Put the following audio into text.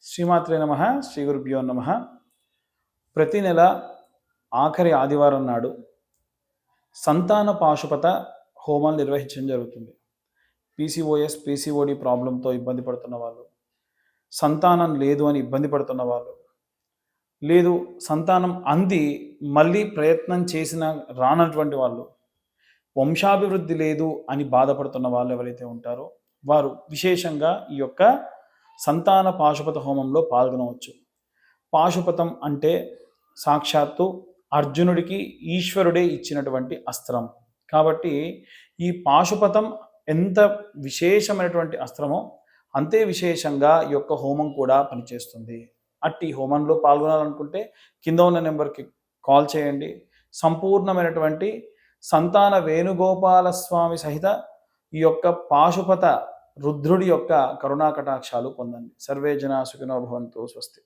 శ్రీమాత్రే నమః. శ్రీ గురుభ్యో నమః. ప్రతి నెల ఆఖరి ఆదివారం నాడు సంతాన పాశుపత హోమాలు నిర్వహించడం జరుగుతుంది. పీసీఓఎస్, పీసీఓడి ప్రాబ్లంతో ఇబ్బంది పడుతున్న వాళ్ళు, సంతానం లేదు అని ఇబ్బంది పడుతున్న వాళ్ళు, లేదు సంతానం అంది మళ్ళీ ప్రయత్నం చేసిన రానటువంటి వాళ్ళు, వంశాభివృద్ధి లేదు అని బాధపడుతున్న వాళ్ళు ఎవరైతే ఉంటారో వారు విశేషంగా ఈ యొక్క సంతాన పాశుపత హోమంలో పాల్గొనవచ్చు. పాశుపతం అంటే సాక్షాత్తు అర్జునుడికి ఈశ్వరుడే ఇచ్చినటువంటి అస్త్రం. కాబట్టి ఈ పాశుపతం ఎంత విశేషమైనటువంటి అస్త్రమో అంతే విశేషంగా ఈ యొక్క హోమం కూడా పనిచేస్తుంది. అట్టి హోమంలో పాల్గొనాలనుకుంటే కింద ఉన్న నెంబర్కి కాల్ చేయండి. సంపూర్ణమైనటువంటి సంతాన వేణుగోపాల స్వామి సహిత ఈ యొక్క పాశుపత రుద్రుడి యొక్క కరుణా కటాక్షాలు పొందండి. సర్వే జనా సుఖినో భవంతు. స్వస్తి.